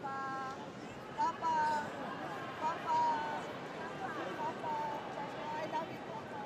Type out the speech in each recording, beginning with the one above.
Papa, Papa, Papa, Papa, I love you, Papa.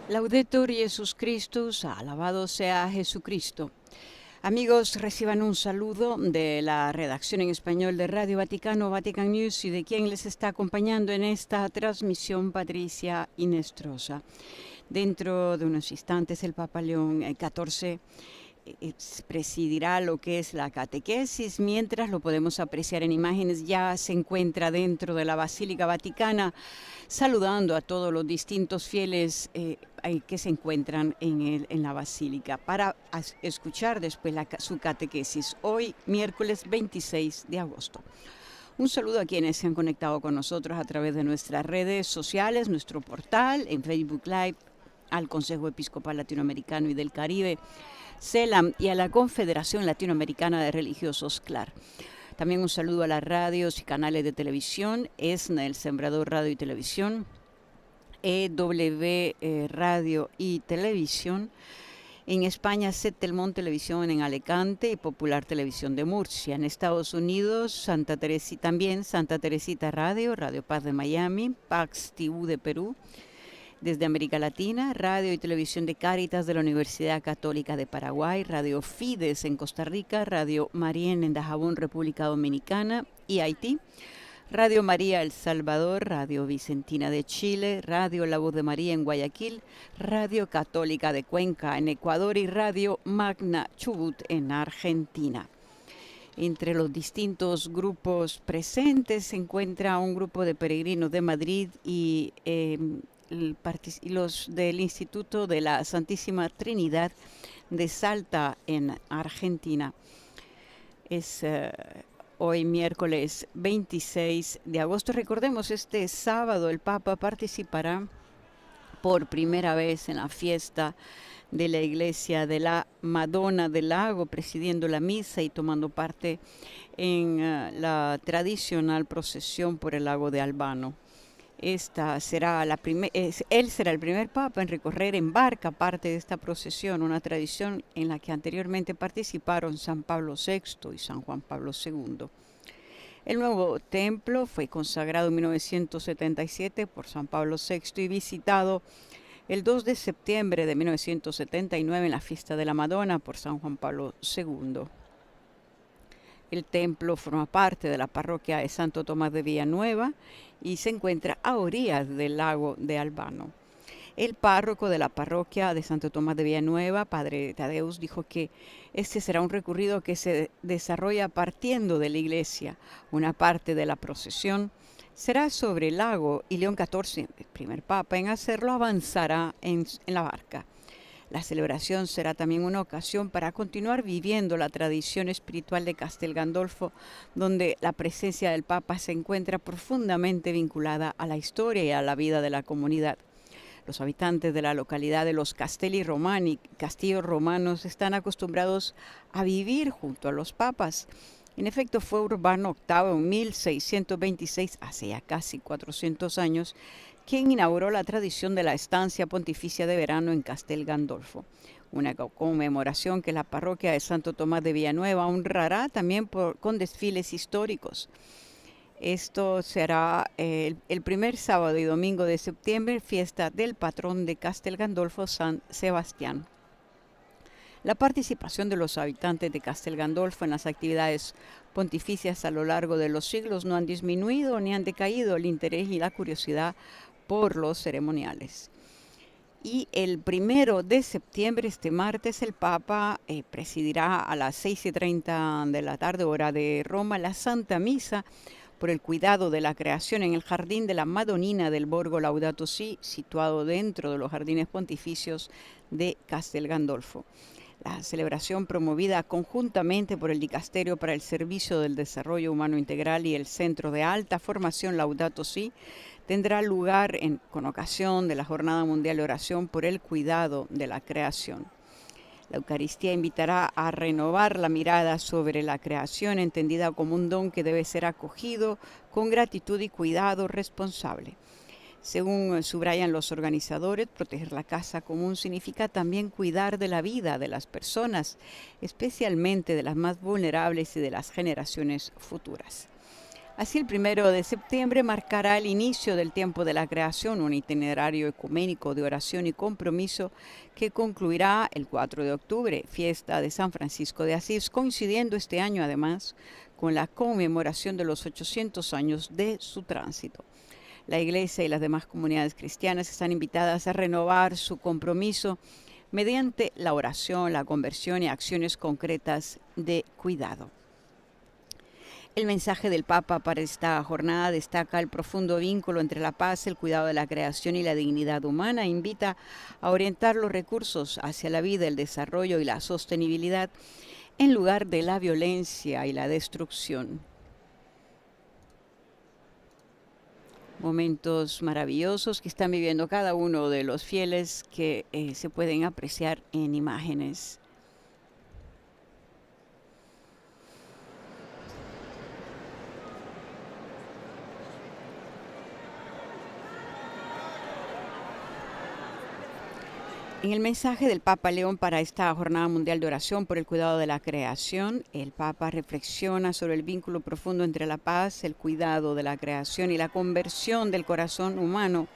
Laudetur Jesus Christus, alabado sea Jesucristo. Amigos, reciban un saludo de la redacción en español de Radio Vaticano, Vatican News, y de quien les está acompañando en esta transmisión, Patricia Inestrosa. Dentro de unos instantes, el Papa León XIV presidirá lo que es la catequesis, mientras lo podemos apreciar en imágenes, ya se encuentra dentro de la Basílica Vaticana saludando a todos los distintos fieles que se encuentran en la Basílica para escuchar después su catequesis, hoy miércoles 26 de agosto. Un saludo a quienes se han conectado con nosotros a través de nuestras redes sociales, nuestro portal en Facebook Live, al Consejo Episcopal Latinoamericano y del Caribe, CELAM, y a la Confederación Latinoamericana de Religiosos, CLAR. También un saludo a las radios y canales de televisión, ESNA, El Sembrador Radio y Televisión, EW Radio y Televisión, en España Telmont Televisión en Alicante y Popular Televisión de Murcia. En Estados Unidos Santa Teresita Radio, Radio Paz de Miami, Pax TV de Perú. Desde América Latina, Radio y Televisión de Cáritas de la Universidad Católica de Paraguay, Radio Fides en Costa Rica, Radio Marién en Dajabón, República Dominicana y Haití, Radio María El Salvador, Radio Vicentina de Chile, Radio La Voz de María en Guayaquil, Radio Católica de Cuenca en Ecuador y Radio Magna Chubut en Argentina. Entre los distintos grupos presentes se encuentra un grupo de peregrinos de Madrid y los del Instituto de la Santísima Trinidad de Salta en Argentina. Es hoy miércoles 26 de agosto. Recordemos, este sábado el Papa participará por primera vez en la fiesta de la Iglesia de la Madonna del Lago, presidiendo la misa y tomando parte en la tradicional procesión por el lago de Albano. Esta será él será el primer papa en recorrer en barca parte de esta procesión, una tradición en la que anteriormente participaron San Pablo VI y San Juan Pablo II. El nuevo templo fue consagrado en 1977 por San Pablo VI y visitado el 2 de septiembre de 1979 en la fiesta de la Madonna por San Juan Pablo II. El templo forma parte de la parroquia de Santo Tomás de Villanueva y se encuentra a orillas del lago de Albano. El párroco de la parroquia de Santo Tomás de Villanueva, Padre Tadeus, dijo que este será un recorrido que se desarrolla partiendo de la iglesia. Una parte de la procesión será sobre el lago y León XIV, el primer papa en hacerlo, avanzará en la barca. La celebración será también una ocasión para continuar viviendo la tradición espiritual de Castel Gandolfo, donde la presencia del Papa se encuentra profundamente vinculada a la historia y a la vida de la comunidad. Los habitantes de la localidad de los Castelli Romani, castillos romanos, están acostumbrados a vivir junto a los papas. En efecto, fue Urbano VIII en 1626, hace ya casi 400 años, quien inauguró la tradición de la estancia pontificia de verano en Castel Gandolfo, una conmemoración que la parroquia de Santo Tomás de Villanueva honrará también con desfiles históricos. Esto será el primer sábado y domingo de septiembre, fiesta del patrón de Castel Gandolfo, San Sebastián. La participación de los habitantes de Castel Gandolfo en las actividades pontificias a lo largo de los siglos no han disminuido ni han decaído el interés y la curiosidad por los ceremoniales. Y el 1 de septiembre, este martes, el Papa presidirá a las 6:30 de la tarde, hora de Roma, la Santa Misa por el cuidado de la creación en el Jardín de la Madonina del Borgo Laudato Si, situado dentro de los jardines pontificios de Castel Gandolfo. La celebración, promovida conjuntamente por el Dicasterio para el Servicio del Desarrollo Humano Integral y el Centro de Alta Formación Laudato Si, tendrá lugar con ocasión de la Jornada Mundial de Oración por el Cuidado de la Creación. La Eucaristía invitará a renovar la mirada sobre la creación, entendida como un don que debe ser acogido con gratitud y cuidado responsable. Según subrayan los organizadores, proteger la casa común significa también cuidar de la vida de las personas, especialmente de las más vulnerables y de las generaciones futuras. Así, el 1 de septiembre marcará el inicio del tiempo de la creación, un itinerario ecuménico de oración y compromiso que concluirá el 4 de octubre, fiesta de San Francisco de Asís, coincidiendo este año además con la conmemoración de los 800 años de su tránsito. La Iglesia y las demás comunidades cristianas están invitadas a renovar su compromiso mediante la oración, la conversión y acciones concretas de cuidado. El mensaje del Papa para esta jornada destaca el profundo vínculo entre la paz, el cuidado de la creación y la dignidad humana. Invita a orientar los recursos hacia la vida, el desarrollo y la sostenibilidad en lugar de la violencia y la destrucción. Momentos maravillosos que están viviendo cada uno de los fieles que se pueden apreciar en imágenes. En el mensaje del Papa León para esta Jornada Mundial de Oración por el Cuidado de la Creación, el Papa reflexiona sobre el vínculo profundo entre la paz, el cuidado de la creación y la conversión del corazón humano,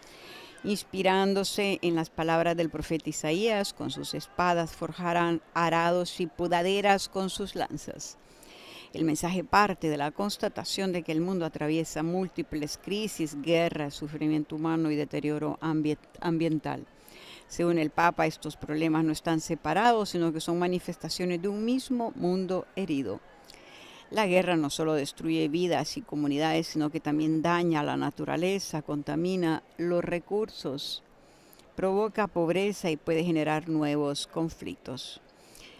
inspirándose en las palabras del profeta Isaías: con sus espadas forjarán arados y podaderas con sus lanzas. El mensaje parte de la constatación de que el mundo atraviesa múltiples crisis, guerras, sufrimiento humano y deterioro ambiental. Según el Papa, estos problemas no están separados, sino que son manifestaciones de un mismo mundo herido. La guerra no solo destruye vidas y comunidades, sino que también daña a la naturaleza, contamina los recursos, provoca pobreza y puede generar nuevos conflictos.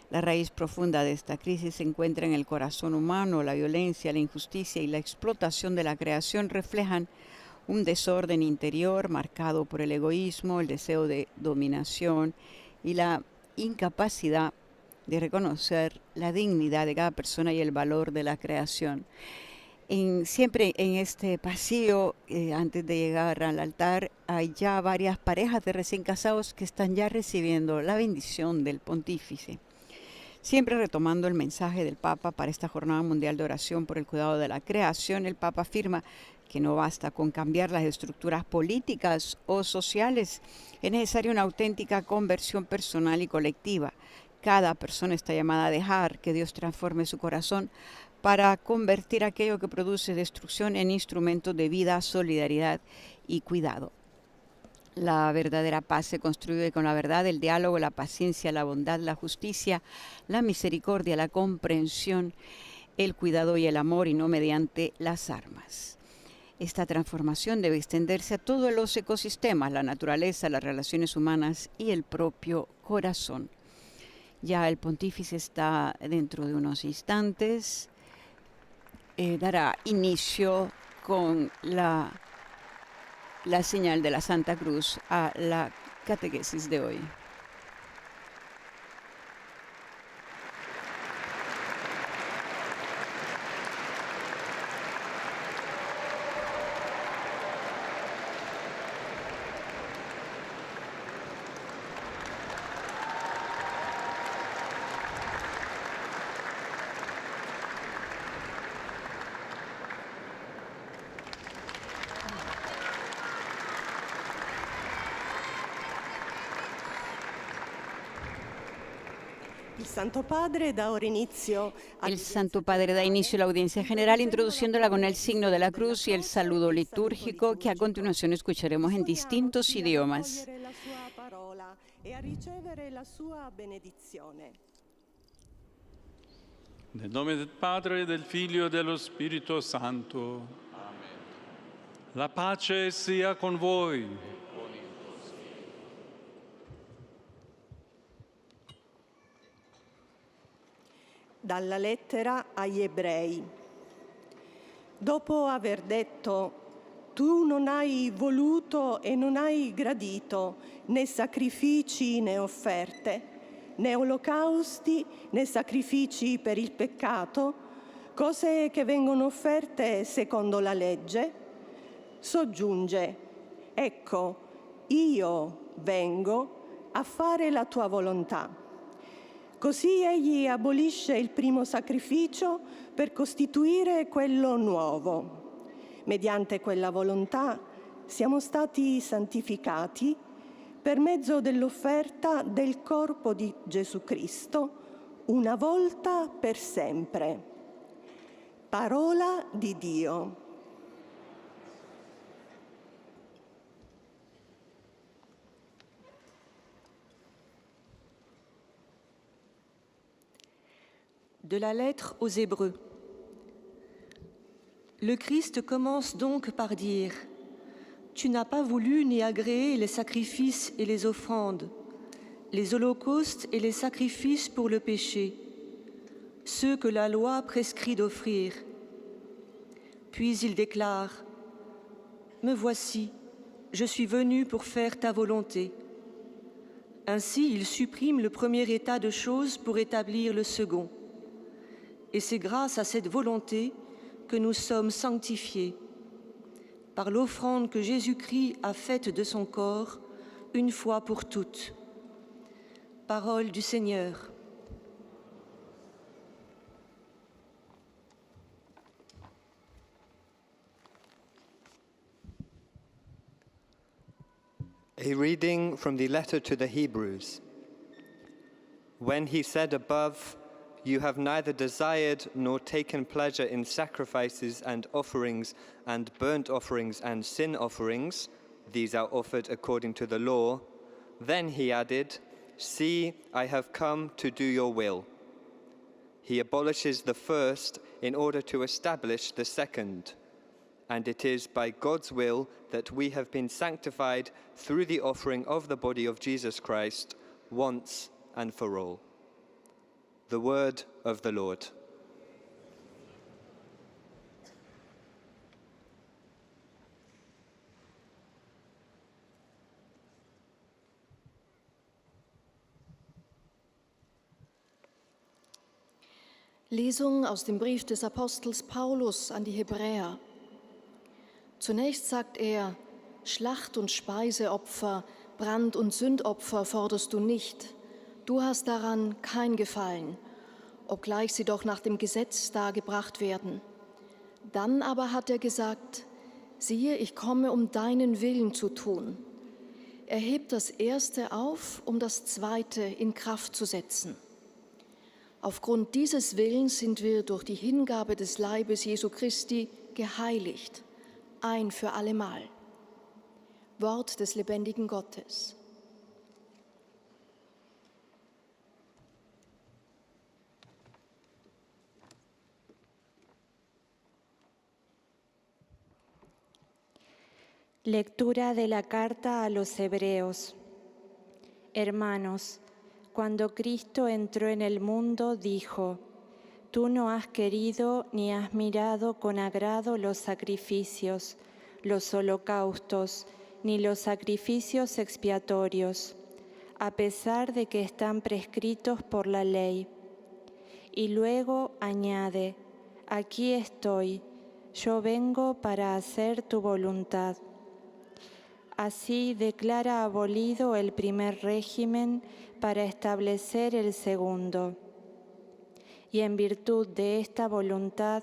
La raíz profunda de esta crisis se encuentra en el corazón humano. La violencia, la injusticia y la explotación de la creación reflejan un desorden interior marcado por el egoísmo, el deseo de dominación y la incapacidad de reconocer la dignidad de cada persona y el valor de la creación. Siempre en este pasillo, antes de llegar al altar, hay ya varias parejas de recién casados que están ya recibiendo la bendición del pontífice. Siempre retomando el mensaje del Papa para esta Jornada Mundial de Oración por el Cuidado de la Creación, el Papa afirma que no basta con cambiar las estructuras políticas o sociales, es necesaria una auténtica conversión personal y colectiva. Cada persona está llamada a dejar que Dios transforme su corazón para convertir aquello que produce destrucción en instrumentos de vida, solidaridad y cuidado. La verdadera paz se construye con la verdad, el diálogo, la paciencia, la bondad, la justicia, la misericordia, la comprensión, el cuidado y el amor, y no mediante las armas. Esta transformación debe extenderse a todos los ecosistemas, la naturaleza, las relaciones humanas y el propio corazón. Ya el pontífice está dentro de unos instantes. Dará inicio con la señal de la Santa Cruz a la catequesis de hoy. El Santo Padre da inicio a la audiencia general introduciéndola con el signo de la cruz y el saludo litúrgico que a continuación escucharemos en distintos idiomas. La sua parola e a ricevere la sua benedizione. Nel nome del Padre, del Figlio e dello Spirito Santo. Amen. La pace sia con voi. Dalla lettera agli Ebrei. Dopo aver detto: tu non hai voluto e non hai gradito né sacrifici né offerte, né olocausti né sacrifici per il peccato, cose che vengono offerte secondo la legge, soggiunge: ecco, io vengo a fare la tua volontà. Così egli abolisce il primo sacrificio per costituire quello nuovo. mediante quella volontà, siamo stati santificati per mezzo dell'offerta del corpo di Gesù Cristo, una volta per sempre. Parola di Dio. De la lettre aux Hébreux. Le Christ commence donc par dire « Tu n'as pas voulu ni agréé les sacrifices et les offrandes, les holocaustes et les sacrifices pour le péché, ceux que la loi prescrit d'offrir. » Puis il déclare « Me voici, je suis venu pour faire ta volonté. » Ainsi, il supprime le premier état de choses pour établir le second. Et c'est grâce à cette volonté que nous sommes sanctifiés, par l'offrande que Jésus-Christ a faite de son corps, une fois pour toutes. Parole du Seigneur. A reading from the letter to the Hebrews. When he said above, "You have neither desired nor taken pleasure in sacrifices and offerings and burnt offerings and sin offerings, these are offered according to the law," then he added, "See, I have come to do your will." He abolishes the first in order to establish the second. And it is by God's will that we have been sanctified through the offering of the body of Jesus Christ once and for all. The word of the Lord. Lesung aus dem Brief des Apostels Paulus an die Hebräer. Zunächst sagt er, Schlacht- und Speiseopfer, Brand- und Sündopfer forderst du nicht. Du hast daran kein Gefallen, obgleich sie doch nach dem Gesetz dargebracht werden. Dann aber hat er gesagt, siehe, ich komme, um deinen Willen zu tun. Er hebt das Erste auf, um das Zweite in Kraft zu setzen. Aufgrund dieses Willens sind wir durch die Hingabe des Leibes Jesu Christi geheiligt, ein für allemal. Wort des lebendigen Gottes. Lectura de la carta a los Hebreos. Hermanos, cuando Cristo entró en el mundo, dijo, «Tú no has querido ni has mirado con agrado los sacrificios, los holocaustos, ni los sacrificios expiatorios, a pesar de que están prescritos por la ley». Y luego añade, «Aquí estoy, yo vengo para hacer tu voluntad». Así declara abolido el primer régimen para establecer el segundo. Y en virtud de esta voluntad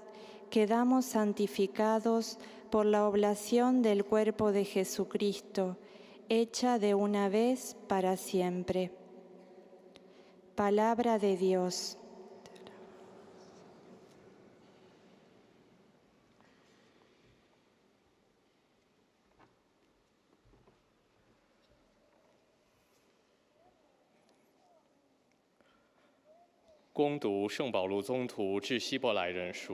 quedamos santificados por la oblación del cuerpo de Jesucristo, hecha de una vez para siempre. Palabra de Dios.《攻读圣保禄宗徒致希伯来人书》，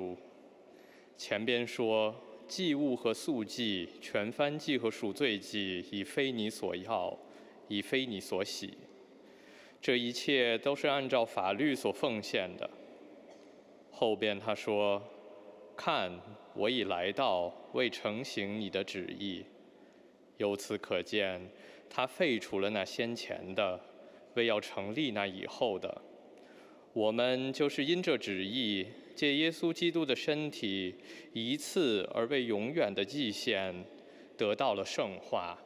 前边说，祭物和素祭、全燔祭和赎罪祭，已非你所要，已非你所喜。这一切都是按照法律所奉献的。后边他说：“看，我已来到，为成行你的旨意。”由此可见，他废除了那先前的，为要成立那以后的。我们就是因这旨意，借耶稣基督的身体，一次而为永远的祭献，得到了圣化。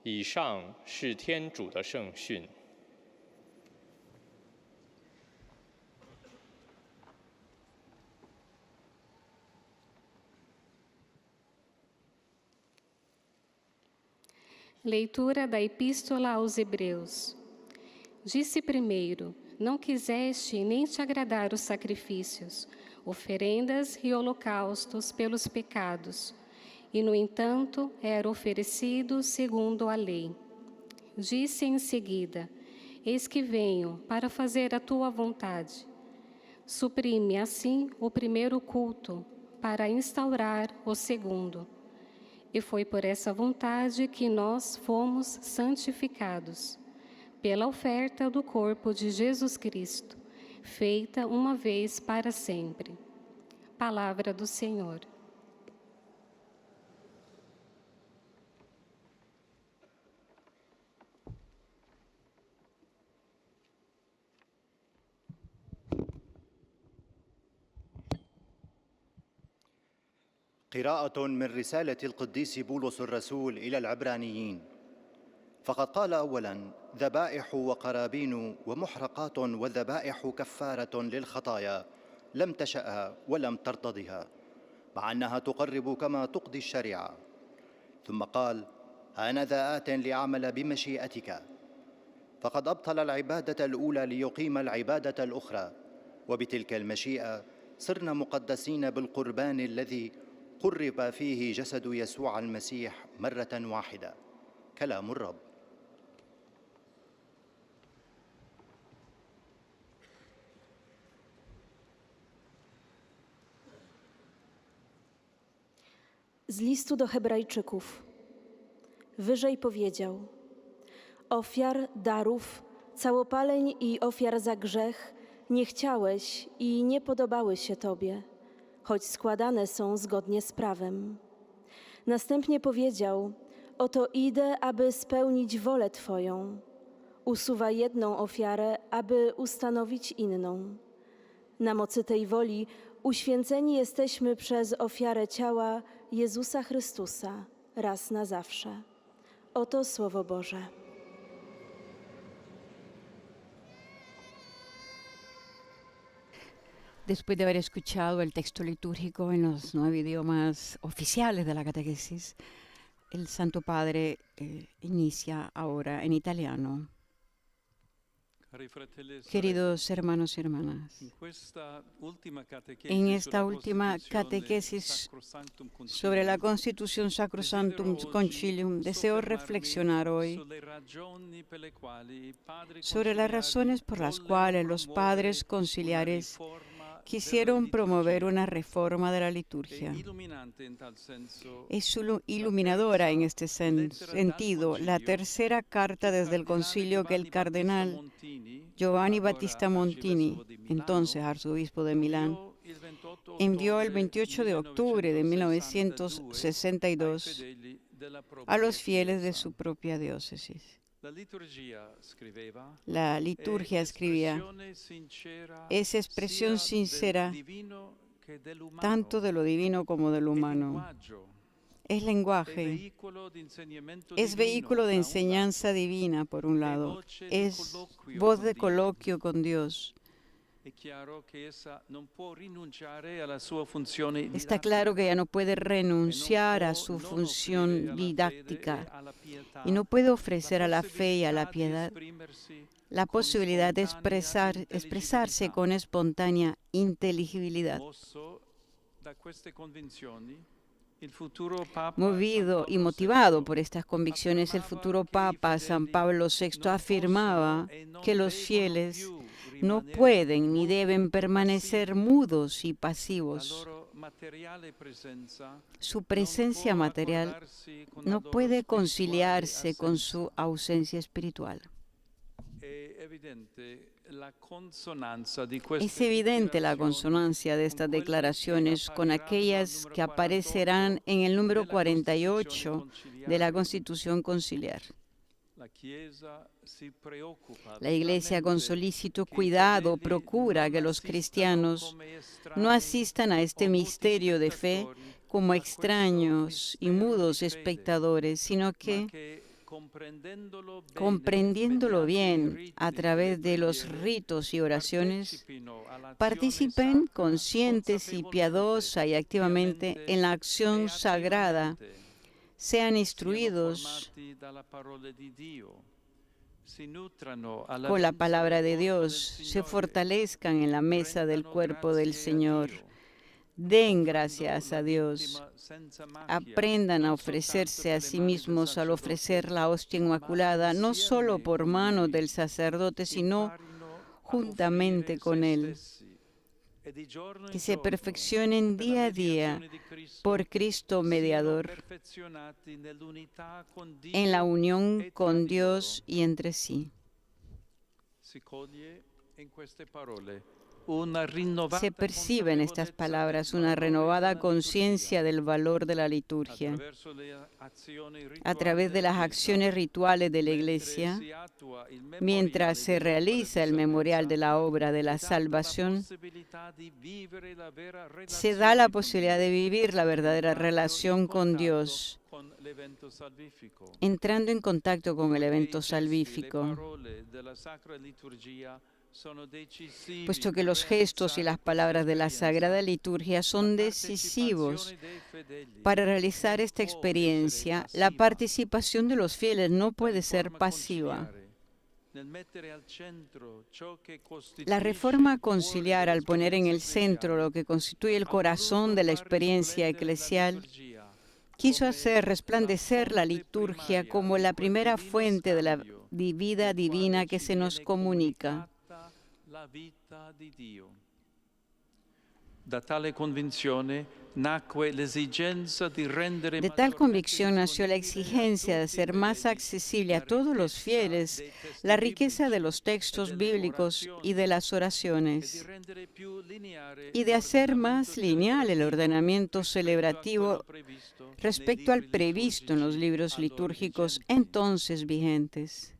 以上是天主的圣训。Leitura da Epístola aos Hebreus. Disse primeiro: não quiseste nem te agradar os sacrifícios, oferendas e holocaustos pelos pecados, e, no entanto, era oferecido segundo a lei. Disse em seguida: eis que venho para fazer a tua vontade. Suprime, assim, o primeiro culto, para instaurar o segundo. E foi por essa vontade que nós fomos santificados, pela oferta do corpo de Jesus Cristo, feita uma vez para sempre. Palavra do Senhor. قراءة من رسالة القديس بولس الرسول إلى العبرانيين. فقد قال أولاً: ذبائح وقرابين ومحرقات وذبائح كفارة للخطايا لم تشأها ولم ترتضها، مع أنها تقرب كما تقضي الشريعة. ثم قال: هانذا آت لأعمل بمشيئتك. فقد أبطل العبادة الأولى ليقيم العبادة الأخرى، وبتلك المشيئة صرنا مقدسين بالقربان الذي قرب فيه جسد يسوع المسيح مرة واحدة. كلام الرب. Z listu do Hebrajczyków. Wyżej powiedział: ofiar, darów, całopaleń i ofiar za grzech nie chciałeś i nie podobały się Tobie, choć składane są zgodnie z prawem. Następnie powiedział: oto idę, aby spełnić wolę Twoją. Usuwa jedną ofiarę, aby ustanowić inną. Na mocy tej woli uświęceni jesteśmy przez ofiarę ciała Jezusa Chrystusa raz na zawsze. Oto Słowo Boże. Después de haber escuchado el texto litúrgico en los 9 idiomas oficiales de la catequesis, el Santo Padre inicia ahora en italiano. Queridos hermanos y hermanas, en esta última catequesis sobre la Constitución Sacrosanctum Concilium, deseo reflexionar hoy sobre las razones por las cuales los padres conciliares quisieron promover una reforma de la liturgia. Es iluminadora en este sentido la tercera carta desde el concilio que el cardenal Giovanni Battista Montini, entonces arzobispo de Milán, envió el 28 de octubre de 1962 a los fieles de su propia diócesis. La liturgia, escribía, es expresión sincera tanto de lo divino como de lo humano. Es lenguaje, es vehículo de enseñanza divina, por un lado, es voz de coloquio con Dios. Está claro que ella no puede renunciar a su función didáctica y no puede ofrecer a la fe y a la piedad la posibilidad de expresarse con espontánea inteligibilidad. Movido y motivado por estas convicciones, el futuro Papa San Pablo VI afirmaba que los fieles no pueden ni deben permanecer mudos y pasivos. Su presencia material no puede conciliarse con su ausencia espiritual. Es evidente la consonancia de estas declaraciones con aquellas que aparecerán en el número 48 de la Constitución Conciliar. La Iglesia, con solícito cuidado, procura que los cristianos no asistan a este misterio de fe como extraños y mudos espectadores, sino que, comprendiéndolo bien a través de los ritos y oraciones, participen conscientes y piadosa y activamente en la acción sagrada, sean instruidos con la palabra de Dios, se fortalezcan en la mesa del cuerpo del Señor, den gracias a Dios, aprendan a ofrecerse a sí mismos al ofrecer la hostia inmaculada, no solo por mano del sacerdote, sino juntamente con él. Que se perfeccionen día a día por Cristo mediador, en la unión con Dios y entre sí. Se percibe en estas palabras una renovada conciencia del valor de la liturgia. A través de las acciones rituales de la Iglesia, mientras se realiza el memorial de la obra de la salvación, se da la posibilidad de vivir la verdadera relación con Dios, entrando en contacto con el evento salvífico. Puesto que los gestos y las palabras de la Sagrada Liturgia son decisivos para realizar esta experiencia, la participación de los fieles no puede ser pasiva. La reforma conciliar, al poner en el centro lo que constituye el corazón de la experiencia eclesial, quiso hacer resplandecer la liturgia como la primera fuente de la vida divina que se nos comunica. De tal convicción nació la exigencia de hacer más accesible a todos los fieles la riqueza de los textos bíblicos y de las oraciones, y de hacer más lineal el ordenamiento celebrativo respecto al previsto en los libros litúrgicos entonces vigentes.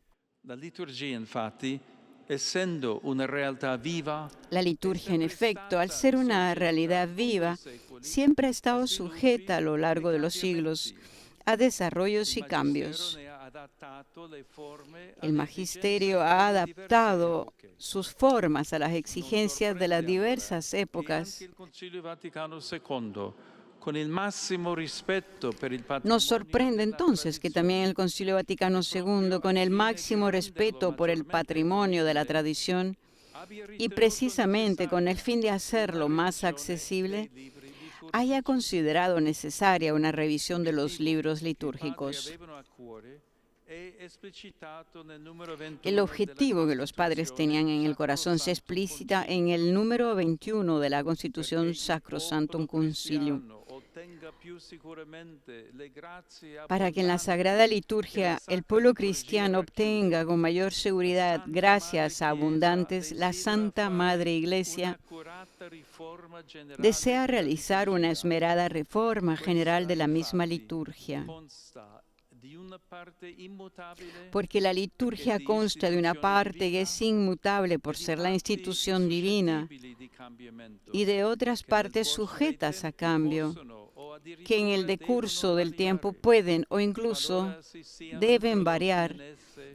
La liturgia, en efecto, al ser una realidad viva, siempre ha estado sujeta a lo largo de los siglos a desarrollos y cambios. El magisterio ha adaptado sus formas a las exigencias de las diversas épocas. Nos sorprende entonces que también el Concilio Vaticano II, con el máximo respeto por el patrimonio de la tradición y precisamente con el fin de hacerlo más accesible, haya considerado necesaria una revisión de los libros litúrgicos. El objetivo que los padres tenían en el corazón se explicita en el número 21 de la Constitución Sacrosanctum Concilium. Para que en la Sagrada Liturgia el pueblo cristiano obtenga con mayor seguridad gracias abundantes, la Santa Madre Iglesia desea realizar una esmerada reforma general de la misma liturgia. Porque la liturgia consta de una parte que es inmutable por ser la institución divina y de otras partes sujetas a cambio, que en el decurso del tiempo pueden o incluso deben variar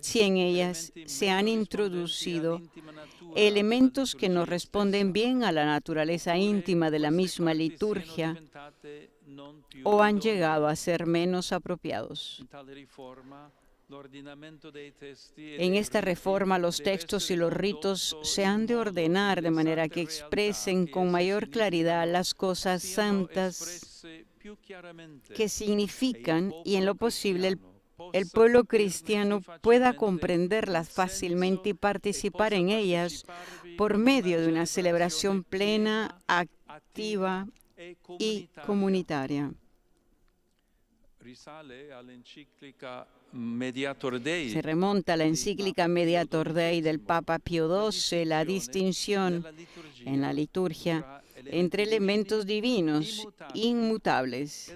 si en ellas se han introducido elementos que no responden bien a la naturaleza íntima de la misma liturgia o han llegado a ser menos apropiados. En esta reforma, los textos y los ritos se han de ordenar de manera que expresen con mayor claridad las cosas santas que significan y en lo posible el pueblo cristiano pueda comprenderlas fácilmente y participar en ellas por medio de una celebración plena, activa y comunitaria. Se remonta a la encíclica Mediator Dei del Papa Pío XII, la distinción en la liturgia entre elementos divinos inmutables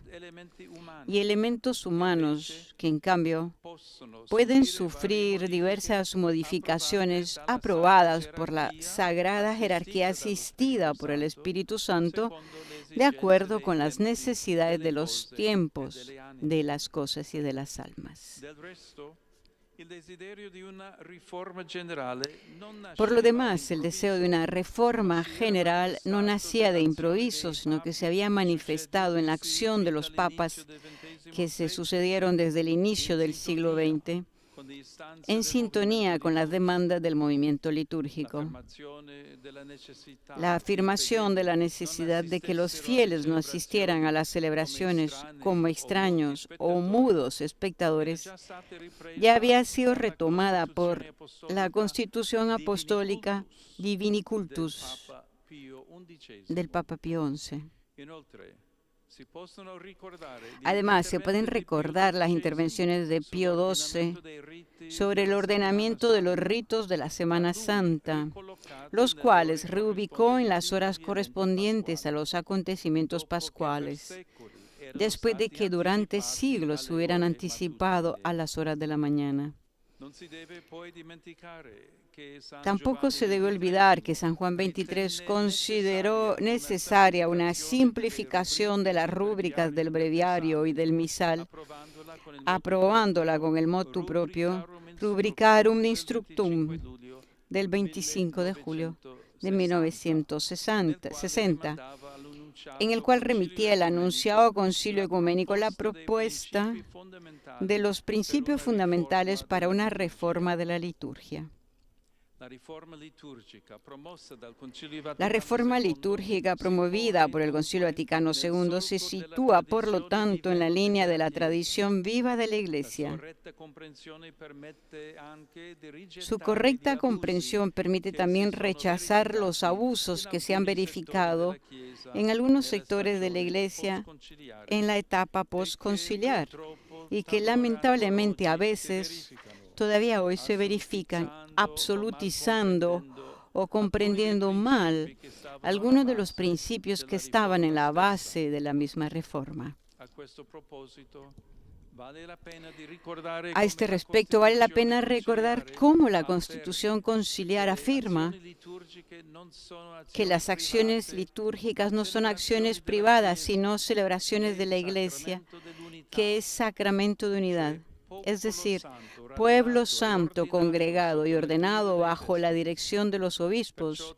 y elementos humanos que, en cambio, pueden sufrir diversas modificaciones aprobadas por la sagrada jerarquía asistida por el Espíritu Santo de acuerdo con las necesidades de los tiempos, de las cosas y de las almas. Por lo demás, el deseo de una reforma general no nacía de improviso, sino que se había manifestado en la acción de los papas que se sucedieron desde el inicio del siglo XX, en sintonía con las demandas del movimiento litúrgico. La afirmación de la necesidad de que los fieles no asistieran a las celebraciones como extraños o mudos espectadores ya había sido retomada por la Constitución Apostólica Divini Cultus del Papa Pío XI. Además, se pueden recordar las intervenciones de Pío XII sobre el ordenamiento de los ritos de la Semana Santa, los cuales reubicó en las horas correspondientes a los acontecimientos pascuales, después de que durante siglos se hubieran anticipado a las horas de la mañana. Tampoco se debe olvidar que San Juan XXIII consideró necesaria una simplificación de las rúbricas del breviario y del misal, aprobándola con el motu propio Rubricarum Instructum del 25 de julio de 1960, en el cual remitía el anunciado Concilio Ecuménico la propuesta de los principios fundamentales para una reforma de la liturgia. La reforma litúrgica promovida por el Concilio Vaticano II se sitúa, por lo tanto, en la línea de la tradición viva de la Iglesia. Su correcta comprensión permite también rechazar los abusos que se han verificado en algunos sectores de la Iglesia en la etapa postconciliar y que lamentablemente a veces todavía hoy se verifican absolutizando o comprendiendo mal algunos de los principios que estaban en la base de la misma reforma. A este respecto, vale la pena recordar cómo la Constitución Conciliar afirma que las acciones litúrgicas no son acciones privadas, sino celebraciones de la Iglesia, que es sacramento de unidad. Es decir, pueblo santo, congregado y ordenado bajo la dirección de los obispos.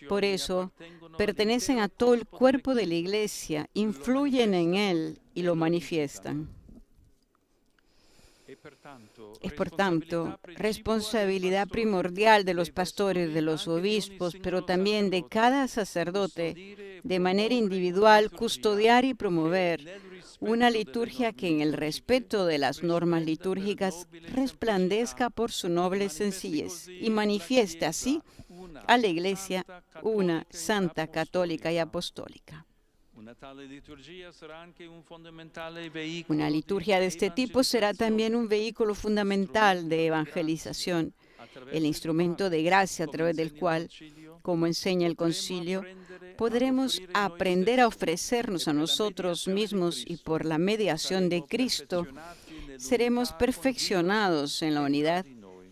Por eso, pertenecen a todo el cuerpo de la Iglesia, influyen en él y lo manifiestan. Es, por tanto, responsabilidad primordial de los pastores, de los obispos, pero también de cada sacerdote, de manera individual, custodiar y promover una liturgia que en el respeto de las normas litúrgicas resplandezca por su noble sencillez y manifieste así a la Iglesia una santa, católica y apostólica. Una liturgia de este tipo será también un vehículo fundamental de evangelización, el instrumento de gracia a través del cual, como enseña el concilio, podremos aprender a ofrecernos a nosotros mismos y por la mediación de Cristo seremos perfeccionados en la unidad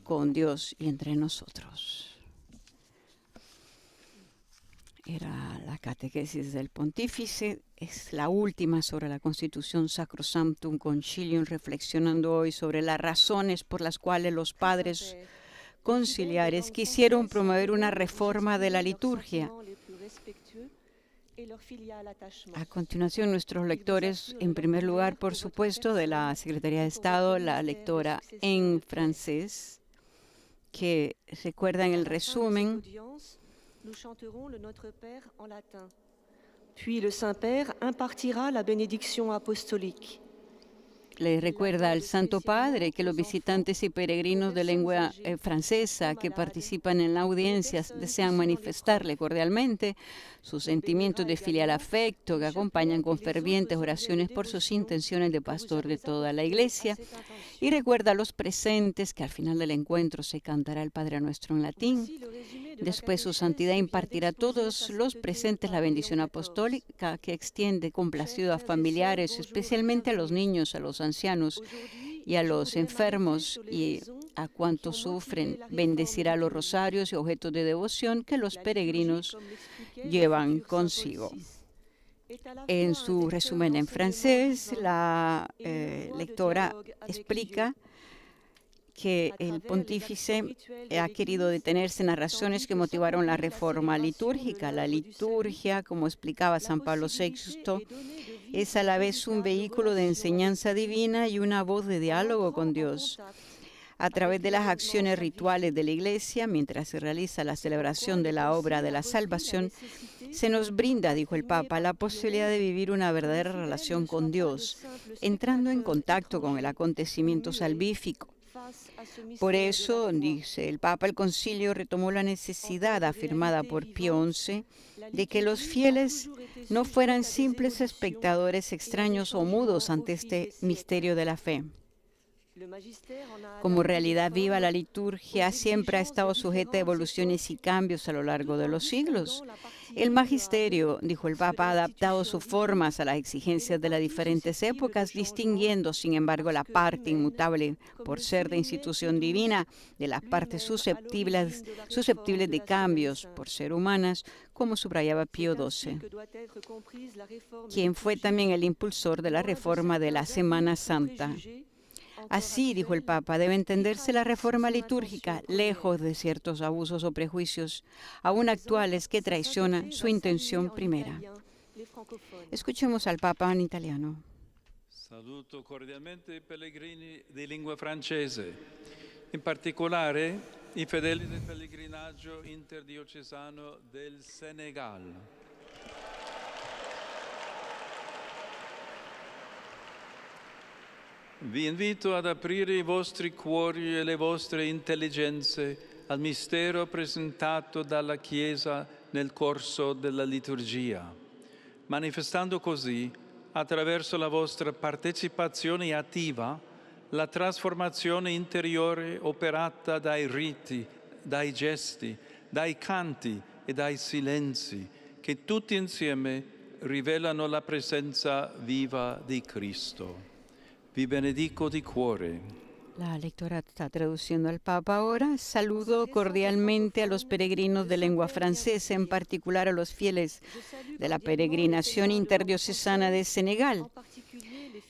con Dios y entre nosotros. Era la catequesis del pontífice, es la última sobre la Constitución Sacrosanctum Concilium, reflexionando hoy sobre las razones por las cuales los padres conciliares quisieron promover una reforma de la liturgia. A continuación, nuestros lectores, en primer lugar, por supuesto, de la Secretaría de Estado, la lectora en francés, que recuerdan el resumen. Nous chanterons le Notre Père en latin. Puis le Saint-Père impartira la bénédiction apostolique. Le recuerda al Santo Padre que los visitantes y peregrinos de lengua francesa que participan en la audiencia desean manifestarle cordialmente sus sentimientos de filial afecto que acompañan con fervientes oraciones por sus intenciones de pastor de toda la Iglesia, y recuerda a los presentes que al final del encuentro se cantará el Padre Nuestro en latín. Después su santidad impartirá a todos los presentes la bendición apostólica que extiende complacido a familiares, especialmente a los niños, a los ancianos y a los enfermos y a cuantos sufren. Bendecirá los rosarios y objetos de devoción que los peregrinos llevan consigo. En su resumen en francés, la lectora explica que el pontífice ha querido detenerse en las razones que motivaron la reforma litúrgica. La liturgia, como explicaba San Pablo VI, Es a la vez un vehículo de enseñanza divina y una voz de diálogo con Dios. A través de las acciones rituales de la Iglesia, mientras se realiza la celebración de la obra de la salvación, se nos brinda, dijo el Papa, la posibilidad de vivir una verdadera relación con Dios, entrando en contacto con el acontecimiento salvífico. Por eso, dice el Papa, el Concilio retomó la necesidad afirmada por Pío XI de que los fieles no fueran simples espectadores extraños o mudos ante este misterio de la fe. Como realidad viva, la liturgia siempre ha estado sujeta a evoluciones y cambios a lo largo de los siglos. El magisterio, dijo el Papa, ha adaptado sus formas a las exigencias de las diferentes épocas, distinguiendo, sin embargo, la parte inmutable, por ser de institución divina, de las partes susceptibles de cambios, por ser humanas, como subrayaba Pío XII, quien fue también el impulsor de la reforma de la Semana Santa. Así, dijo el Papa, debe entenderse la reforma litúrgica, lejos de ciertos abusos o prejuicios, aún actuales, que traicionan su intención primera. Escuchemos al Papa en italiano. Saluto cordialmente i pellegrini di lingua francese, in particolare i fedeli del pellegrinaggio interdiocesano del Senegal. Vi invito ad aprire i vostri cuori e le vostre intelligenze al mistero presentato dalla Chiesa nel corso della liturgia, manifestando così, attraverso la vostra partecipazione attiva, la trasformazione interiore operata dai riti, dai gesti, dai canti e dai silenzi, che tutti insieme rivelano la presenza viva di Cristo. Vi benedico di cuore. La lectora está traduciendo al Papa ahora. Saludo cordialmente a los peregrinos de lengua francesa, en particular a los fieles de la peregrinación interdiocesana de Senegal.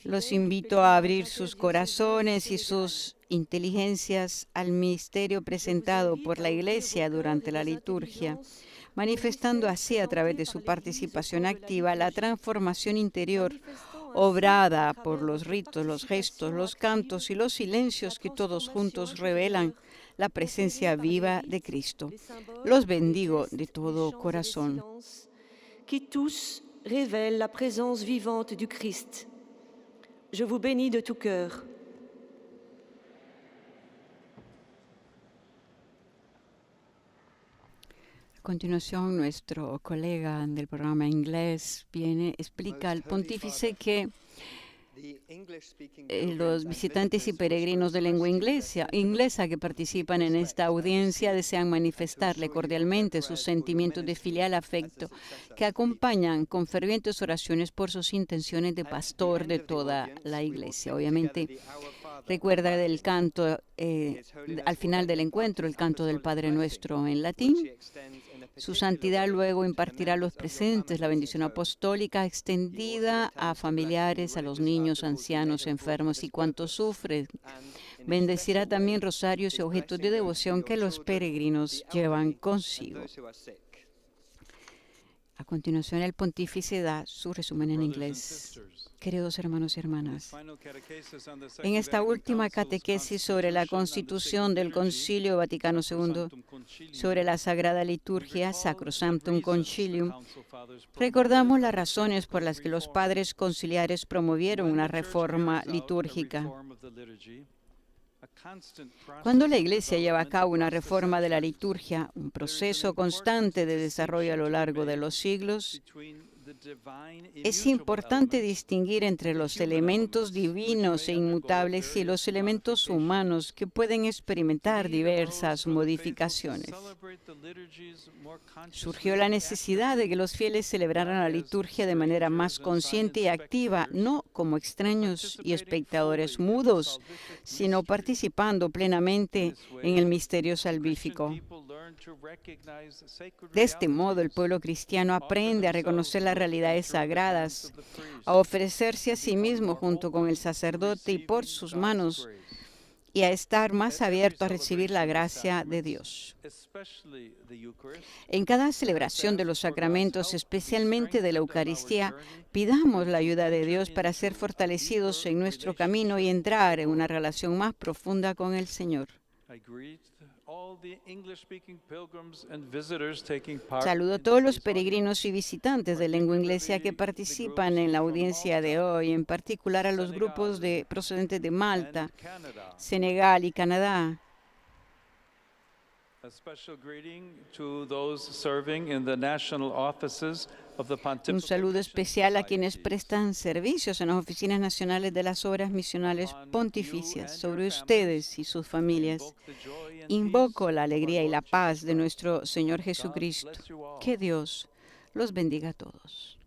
Los invito a abrir sus corazones y sus inteligencias al misterio presentado por la Iglesia durante la liturgia, manifestando así a través de su participación activa la transformación interior obrada por los ritos, los gestos, los cantos y los silencios que todos juntos revelan la presencia viva de Cristo. Los bendigo de todo corazón. Qui tous révèlent la présence vivante du Christ. Je vous bénis de tout cœur. A continuación, nuestro colega del programa inglés explica al pontífice que los visitantes y peregrinos de lengua inglesa que participan en esta audiencia desean manifestarle cordialmente sus sentimientos de filial afecto que acompañan con fervientes oraciones por sus intenciones de pastor de toda la Iglesia. Obviamente, recuerda del canto, al final del encuentro, el canto del Padre Nuestro en latín. Su santidad luego impartirá a los presentes la bendición apostólica extendida a familiares, a los niños, ancianos, enfermos y cuantos sufren. Bendecirá también rosarios y objetos de devoción que los peregrinos llevan consigo. A continuación, el pontífice da su resumen en inglés. Queridos hermanos y hermanas, en esta última catequesis sobre la constitución del Concilio Vaticano II, sobre la Sagrada Liturgia, Sacrosanctum Concilium, recordamos las razones por las que los padres conciliares promovieron una reforma litúrgica. Cuando la Iglesia lleva a cabo una reforma de la liturgia, un proceso constante de desarrollo a lo largo de los siglos, es importante distinguir entre los elementos divinos e inmutables y los elementos humanos que pueden experimentar diversas modificaciones. Surgió la necesidad de que los fieles celebraran la liturgia de manera más consciente y activa, no como extraños y espectadores mudos, sino participando plenamente en el misterio salvífico. De este modo, el pueblo cristiano aprende a reconocer las realidades sagradas, a ofrecerse a sí mismo junto con el sacerdote y por sus manos y a estar más abierto a recibir la gracia de Dios. En cada celebración de los sacramentos, especialmente de la Eucaristía, pidamos la ayuda de Dios para ser fortalecidos en nuestro camino y entrar en una relación más profunda con el Señor. Saludo a todos los peregrinos y visitantes de lengua inglesa que participan en la audiencia de hoy, en particular a los grupos procedentes de Malta, Senegal y Canadá. Un saludo especial a quienes prestan servicios en las oficinas nacionales de las obras misionales pontificias. Sobre ustedes y sus familias, invoco la alegría y la paz de nuestro Señor Jesucristo. Que Dios los bendiga a todos.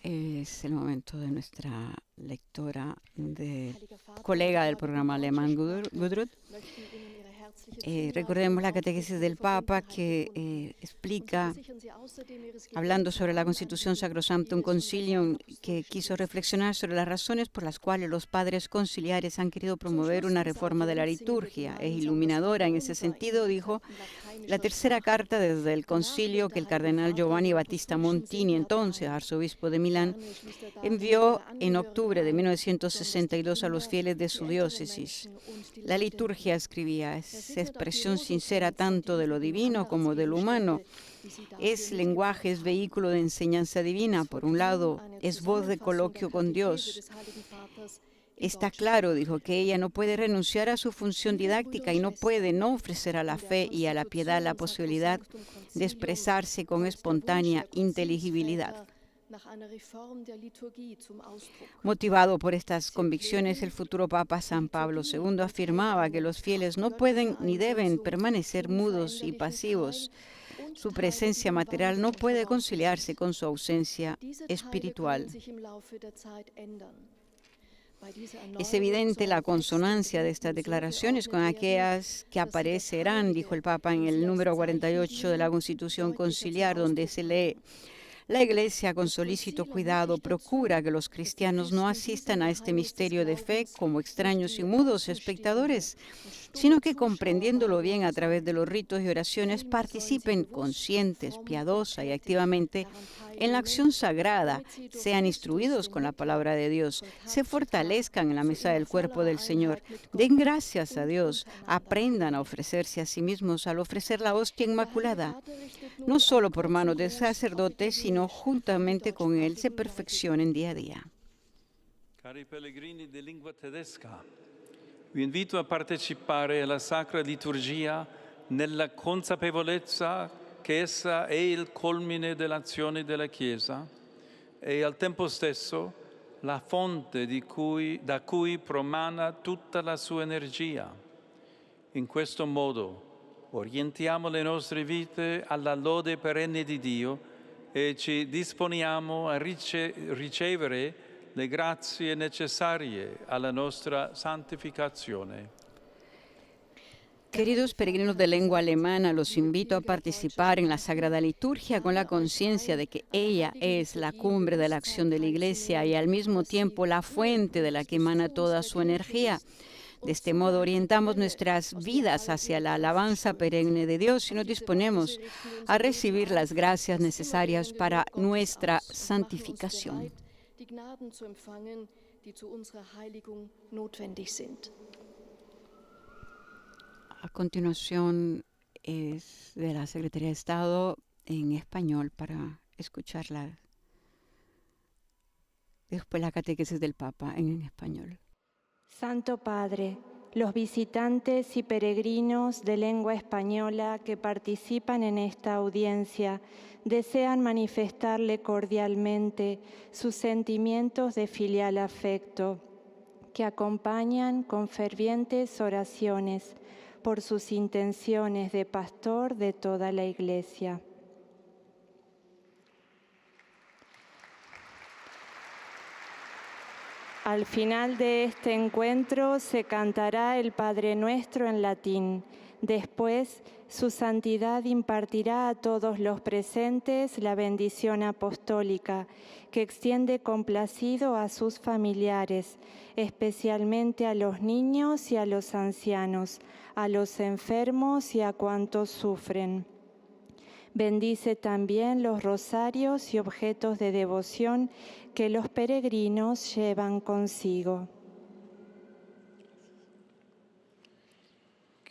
Es el momento de nuestra lectora, colega del programa alemán Gudrun. Recordemos la catequesis del Papa que explica, hablando sobre la Constitución Sacrosanctum Concilium, que quiso reflexionar sobre las razones por las cuales los padres conciliares han querido promover una reforma de la liturgia. Es iluminadora en ese sentido, dijo, la tercera carta desde el concilio que el cardenal Giovanni Battista Montini, entonces arzobispo de Milán, envió en octubre de 1962 a los fieles de su diócesis. La liturgia, escribía, es expresión sincera tanto de lo divino como de lo humano. Es lenguaje, es vehículo de enseñanza divina. Por un lado, es voz de coloquio con Dios. Está claro, dijo, que ella no puede renunciar a su función didáctica y no puede no ofrecer a la fe y a la piedad la posibilidad de expresarse con espontánea inteligibilidad. Motivado por estas convicciones, el futuro Papa San Pablo II afirmaba que los fieles no pueden ni deben permanecer mudos y pasivos. Su presencia material no puede conciliarse con su ausencia espiritual. Es evidente la consonancia de estas declaraciones con aquellas que aparecerán, dijo el Papa en el número 48 de la Constitución Conciliar, donde se lee: la Iglesia, con solícito cuidado, procura que los cristianos no asistan a este misterio de fe como extraños y mudos espectadores, sino que, comprendiéndolo bien a través de los ritos y oraciones, participen conscientes, piadosa y activamente en la acción sagrada, sean instruidos con la palabra de Dios, se fortalezcan en la mesa del cuerpo del Señor, den gracias a Dios, aprendan a ofrecerse a sí mismos al ofrecer la hostia inmaculada, no solo por manos del sacerdote, sino juntamente con él se perfeccionen día a día. Cari pellegrini di lingua tedesca, vi invito a partecipare alla Sacra Liturgia nella consapevolezza che essa è il culmine dell'azione della Chiesa e al tempo stesso la fonte da cui promana tutta la sua energia. In questo modo orientiamo le nostre vite alla lode perenne di Dio e ci disponiamo a ricevere le grazie necessarie alla nostra santificazione. Queridos peregrinos de lengua alemana, los invito a participar en la Sagrada Liturgia con la conciencia de que ella es la cumbre de la acción de la Iglesia y al mismo tiempo la fuente de la que emana toda su energía. De este modo orientamos nuestras vidas hacia la alabanza perenne de Dios y nos disponemos a recibir las gracias necesarias para nuestra santificación. A continuación es de la Secretaría de Estado en español para escucharla. Después la catequesis del Papa en español. Santo Padre, los visitantes y peregrinos de lengua española que participan en esta audiencia desean manifestarle cordialmente sus sentimientos de filial afecto, que acompañan con fervientes oraciones por sus intenciones de pastor de toda la Iglesia. Al final de este encuentro se cantará el Padre Nuestro en latín. Después, Su santidad impartirá a todos los presentes la bendición apostólica, que extiende complacido a sus familiares, especialmente a los niños y a los ancianos, a los enfermos y a cuantos sufren. Bendice también los rosarios y objetos de devoción que los peregrinos llevan consigo.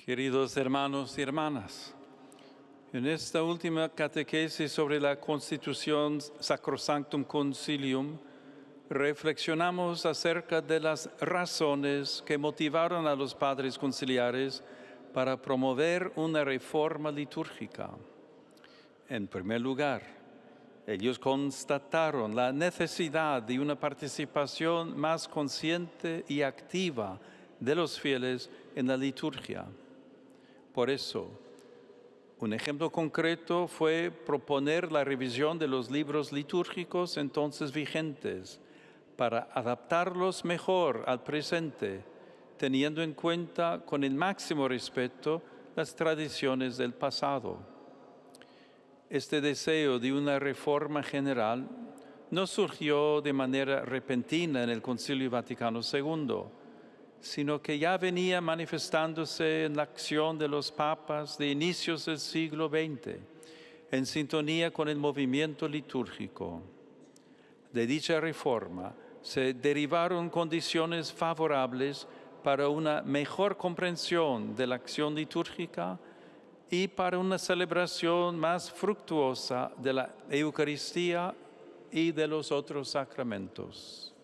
Queridos hermanos y hermanas, en esta última catequesis sobre la Constitución Sacrosanctum Concilium, reflexionamos acerca de las razones que motivaron a los padres conciliares para promover una reforma litúrgica. En primer lugar, ellos constataron la necesidad de una participación más consciente y activa de los fieles en la liturgia. Por eso, un ejemplo concreto fue proponer la revisión de los libros litúrgicos entonces vigentes para adaptarlos mejor al presente, teniendo en cuenta con el máximo respeto las tradiciones del pasado. Este deseo de una reforma general no surgió de manera repentina en el Concilio Vaticano II, sino que ya venía manifestándose en la acción de los papas de inicios del siglo XX, en sintonía con el movimiento litúrgico. De dicha reforma se derivaron condiciones favorables para una mejor comprensión de la acción litúrgica y para una celebración más fructuosa de la Eucaristía y de los otros sacramentos.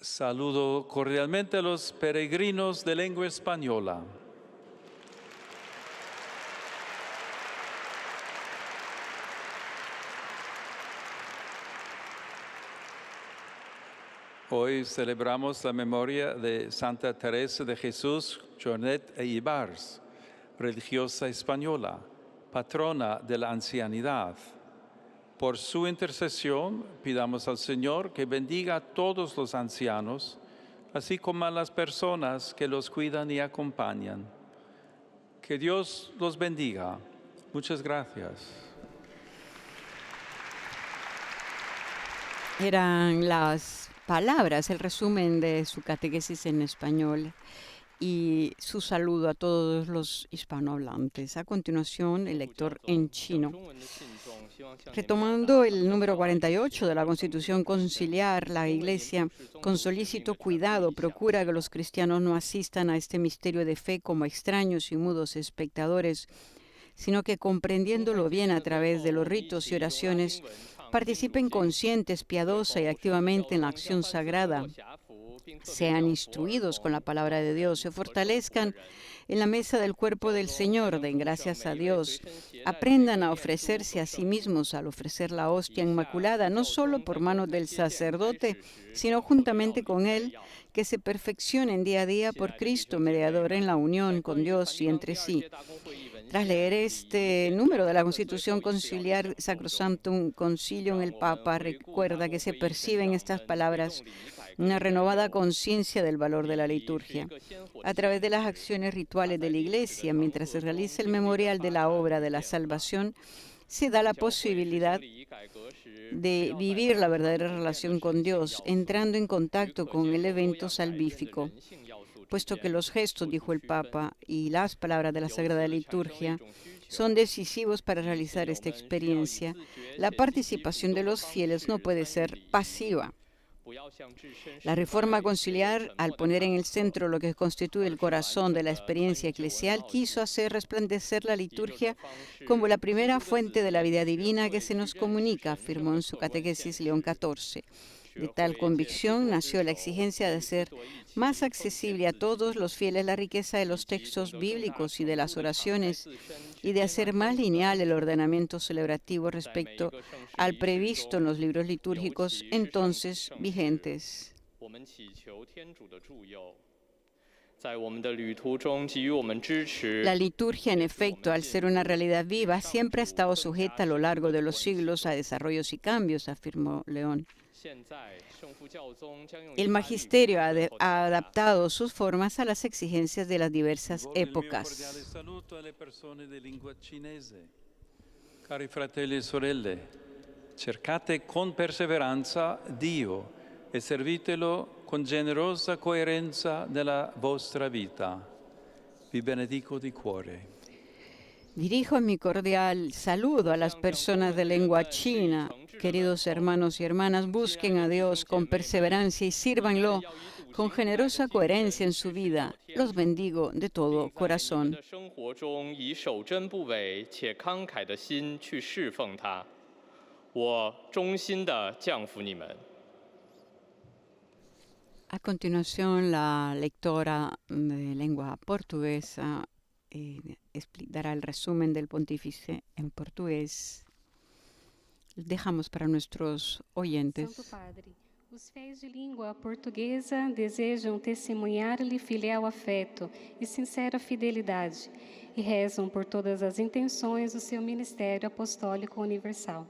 Saludo cordialmente a los peregrinos de lengua española. Hoy celebramos la memoria de Santa Teresa de Jesús Jornet e Ibars, religiosa española, patrona de la ancianidad. Por su intercesión, pidamos al Señor que bendiga a todos los ancianos, así como a las personas que los cuidan y acompañan. Que Dios los bendiga. Muchas gracias. Eran las palabras, el resumen de su catequesis en español y su saludo a todos los hispanohablantes. A continuación, el lector en chino. Retomando el número 48 de la Constitución Conciliar, la Iglesia, con solícito cuidado, procura que los cristianos no asistan a este misterio de fe como extraños y mudos espectadores, sino que comprendiéndolo bien a través de los ritos y oraciones, participen conscientes, piadosa y activamente en la acción sagrada, sean instruidos con la palabra de Dios, se fortalezcan en la mesa del cuerpo del Señor, den gracias a Dios, aprendan a ofrecerse a sí mismos al ofrecer la hostia inmaculada, no solo por manos del sacerdote, sino juntamente con él, que se perfeccionen día a día por Cristo, mediador en la unión con Dios y entre sí. Tras leer este número de la Constitución Conciliar Sacrosanctum Concilium, el Papa recuerda que se percibe en estas palabras una renovada conciencia del valor de la liturgia. A través de las acciones rituales de la Iglesia, mientras se realiza el memorial de la obra de la salvación, se da la posibilidad de vivir la verdadera relación con Dios, entrando en contacto con el evento salvífico. Puesto que los gestos, dijo el Papa, y las palabras de la Sagrada Liturgia son decisivos para realizar esta experiencia, la participación de los fieles no puede ser pasiva. La reforma conciliar, al poner en el centro lo que constituye el corazón de la experiencia eclesial, quiso hacer resplandecer la liturgia como la primera fuente de la vida divina que se nos comunica, afirmó en su catequesis León XIV. De tal convicción nació la exigencia de hacer más accesible a todos los fieles la riqueza de los textos bíblicos y de las oraciones, y de hacer más lineal el ordenamiento celebrativo respecto al previsto en los libros litúrgicos entonces vigentes. La liturgia, en efecto, al ser una realidad viva, siempre ha estado sujeta a lo largo de los siglos a desarrollos y cambios, afirmó León. El magisterio ha adaptado sus formas a las exigencias de las diversas épocas. Cari fratelli e sorelle, cercate con perseveranza Dio e servitelo con generosa coerenza nella vostra vita. Vi benedico di cuore. Dirijo mi cordial saludo a las personas de lengua china. Queridos hermanos y hermanas, busquen a Dios con perseverancia y sírvanlo con generosa coherencia en su vida. Los bendigo de todo corazón. A continuación, la lectora de lengua portuguesa dará el resumen del pontífice en portugués. Dejamos para nuestros oyentes. Santo Padre, os fiéis de língua portuguesa desejam testemunhar-lhe fiel afeto e sincera fidelidade e rezam por todas as intenções do seu ministério apostólico universal.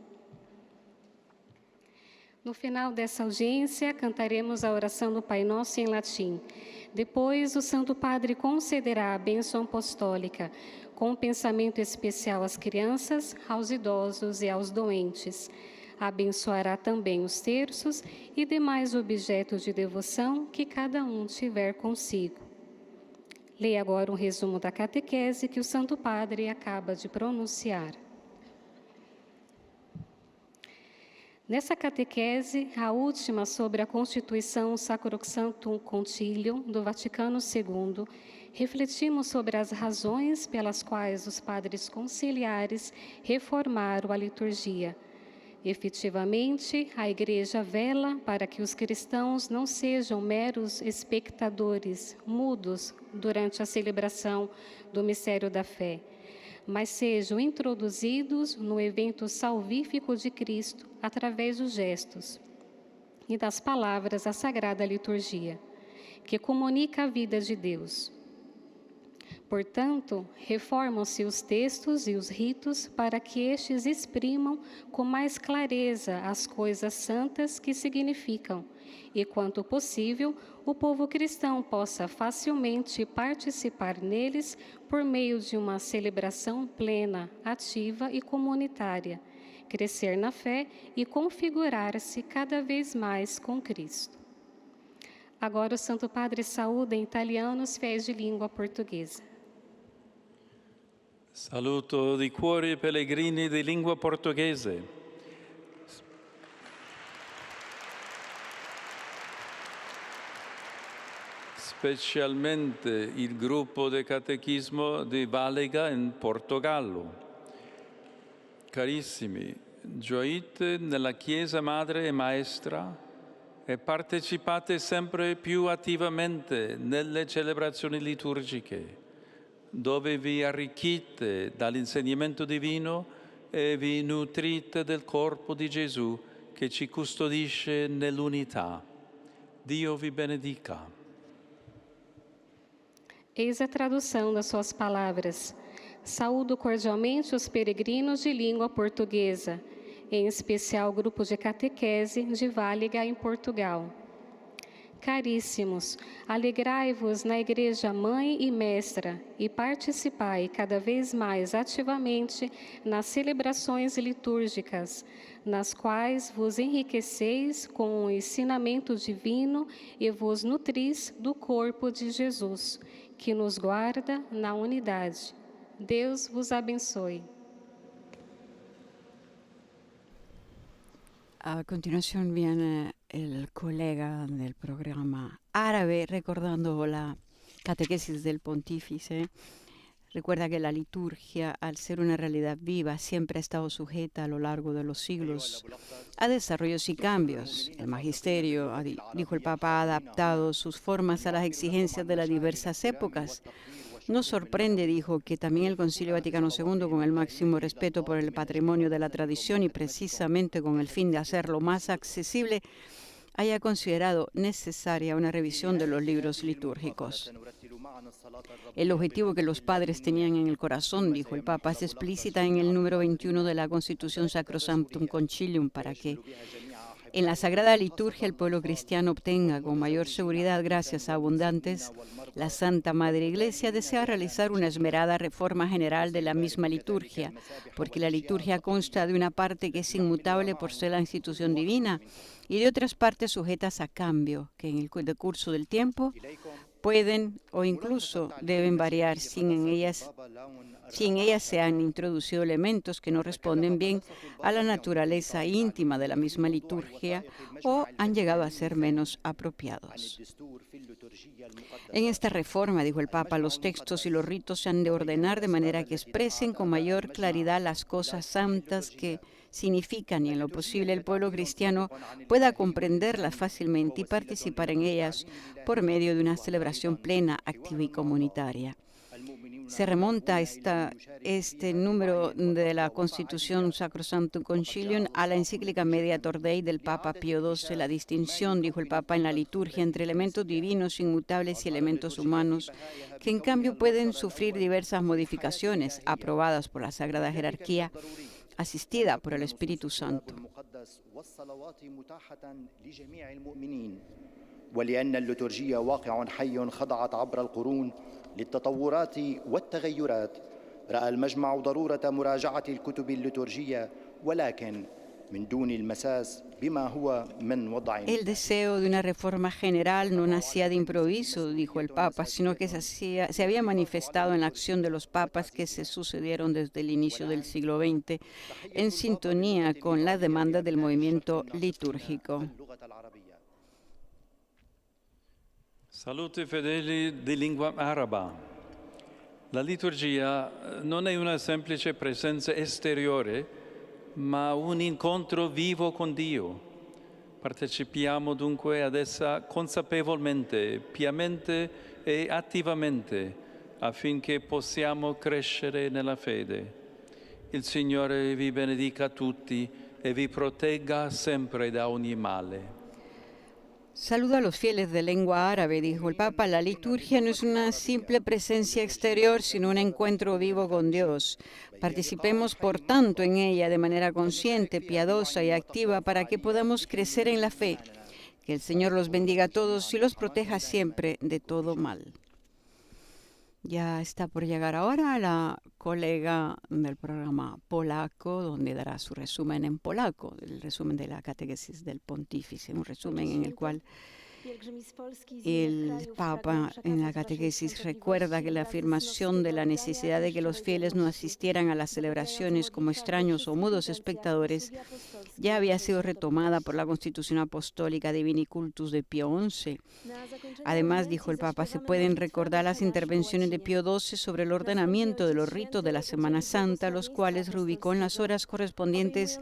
No final dessa audiência, cantaremos a oração do Pai Nosso em latim. Depois, o Santo Padre concederá a bênção apostólica, com um pensamento especial às crianças, aos idosos e aos doentes. Abençoará também os terços e demais objetos de devoção que cada um tiver consigo. Leia agora um resumo da catequese que o Santo Padre acaba de pronunciar. Nessa catequese, a última sobre a Constituição Sacrosanctum Concilium do Vaticano II, refletimos sobre as razões pelas quais os padres conciliares reformaram a liturgia. Efetivamente, a Igreja vela para que os cristãos não sejam meros espectadores, mudos, durante a celebração do mistério da fé, mas sejam introduzidos no evento salvífico de Cristo através dos gestos e das palavras da Sagrada Liturgia, que comunica a vida de Deus. Portanto, reformam-se os textos e os ritos para que estes exprimam com mais clareza as coisas santas que significam e, quanto possível, o povo cristão possa facilmente participar neles por meio de uma celebração plena, ativa e comunitária, crescer na fé e configurar-se cada vez mais com Cristo. Agora o Santo Padre saúda em italiano os fiéis de língua portuguesa. Saluto di cuore pellegrini di lingua portoghese. Specialmente il gruppo di catechismo di Vallega in Portogallo. Carissimi, gioite nella Chiesa Madre e Maestra e partecipate sempre più attivamente nelle celebrazioni liturgiche, dove vi arricchite dall'insegnamento divino e vi nutrite del corpo di Gesù che ci custodisce nell'unità. Dio vi benedica. Eis a tradução das suas palavras. Saúdo cordialmente os peregrinos de língua portuguesa, em especial o grupo de catequese de Váliga, em Portugal. Caríssimos, alegrai-vos na Igreja Mãe e Mestra e participai cada vez mais ativamente nas celebrações litúrgicas, nas quais vos enriqueceis com o ensinamento divino e vos nutris do corpo de Jesus, que nos guarda na unidade. Deus vos abençoe. A continuación viene el colega del programa árabe recordando la catequesis del pontífice. Recuerda que la liturgia, al ser una realidad viva, siempre ha estado sujeta a lo largo de los siglos a desarrollos y cambios. El magisterio, dijo el Papa, ha adaptado sus formas a las exigencias de las diversas épocas. Nos sorprende, dijo, que también el Concilio Vaticano II, con el máximo respeto por el patrimonio de la tradición y precisamente con el fin de hacerlo más accesible, haya considerado necesaria una revisión de los libros litúrgicos. El objetivo que los padres tenían en el corazón, dijo el Papa, se explícita en el número 21 de la Constitución Sacrosanctum Concilium para que en la Sagrada Liturgia el pueblo cristiano obtenga con mayor seguridad gracias abundantes. La Santa Madre Iglesia desea realizar una esmerada reforma general de la misma liturgia, porque la liturgia consta de una parte que es inmutable por ser la institución divina y de otras partes sujetas a cambio, que en el curso del tiempo pueden o incluso deben variar sin en ellas se han introducido elementos que no responden bien a la naturaleza íntima de la misma liturgia o han llegado a ser menos apropiados. En esta reforma, dijo el Papa, los textos y los ritos se han de ordenar de manera que expresen con mayor claridad las cosas santas que significan y en lo posible el pueblo cristiano pueda comprenderlas fácilmente y participar en ellas por medio de una celebración plena, activa y comunitaria. Se remonta este número de la Constitución Sacrosanctum Concilium a la encíclica Mediator Dei del Papa Pío XII, la distinción, dijo el Papa, en la liturgia entre elementos divinos inmutables y elementos humanos, que en cambio pueden sufrir diversas modificaciones aprobadas por la Sagrada Jerarquía, asistida por el Espíritu Santo. ولأن الليتورجية واقع حي خضعت عبر القرون للتطورات والتغيرات رأى المجمع ضرورة مراجعة الكتب الليتورجية ولكن من دون المساس بما هو من وضع. El deseo de una reforma general no nacía de improviso, dijo el Papa, sino que se había manifestado en la acción de los papas que se sucedieron desde el inicio del siglo XX en sintonía con la demanda del movimiento litúrgico. Salute fedeli di lingua araba. La liturgia non è una semplice presenza esteriore, ma un incontro vivo con Dio. Partecipiamo dunque ad essa consapevolmente, piamente e attivamente, affinché possiamo crescere nella fede. Il Signore vi benedica tutti e vi protegga sempre da ogni male. Saludo a los fieles de lengua árabe, dijo el Papa. La liturgia no es una simple presencia exterior, sino un encuentro vivo con Dios. Participemos, por tanto, en ella de manera consciente, piadosa y activa para que podamos crecer en la fe. Que el Señor los bendiga a todos y los proteja siempre de todo mal. Ya está por llegar ahora la colega del programa polaco, donde dará su resumen en polaco, el resumen de la catequesis del pontífice, un resumen en el cual el Papa en la catequesis recuerda que la afirmación de la necesidad de que los fieles no asistieran a las celebraciones como extraños o mudos espectadores ya había sido retomada por la Constitución Apostólica Divini Cultus de Pío XI. Además, dijo el Papa, se pueden recordar las intervenciones de Pío XII sobre el ordenamiento de los ritos de la Semana Santa, los cuales reubicó en las horas correspondientes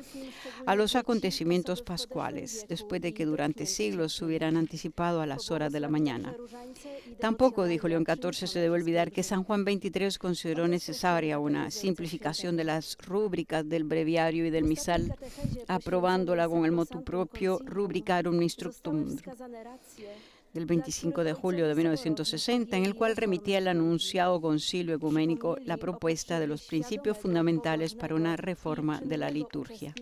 a los acontecimientos pascuales, después de que durante siglos se hubieran anticipado a las horas de la mañana. Tampoco, dijo León XIV, se debe olvidar que San Juan XXIII consideró necesaria una simplificación de las rúbricas del breviario y del misal, aprobándola con el motu propio Rubricarum Instructum del 25 de julio de 1960, en el cual remitía el anunciado concilio ecuménico la propuesta de los principios fundamentales para una reforma de la liturgia.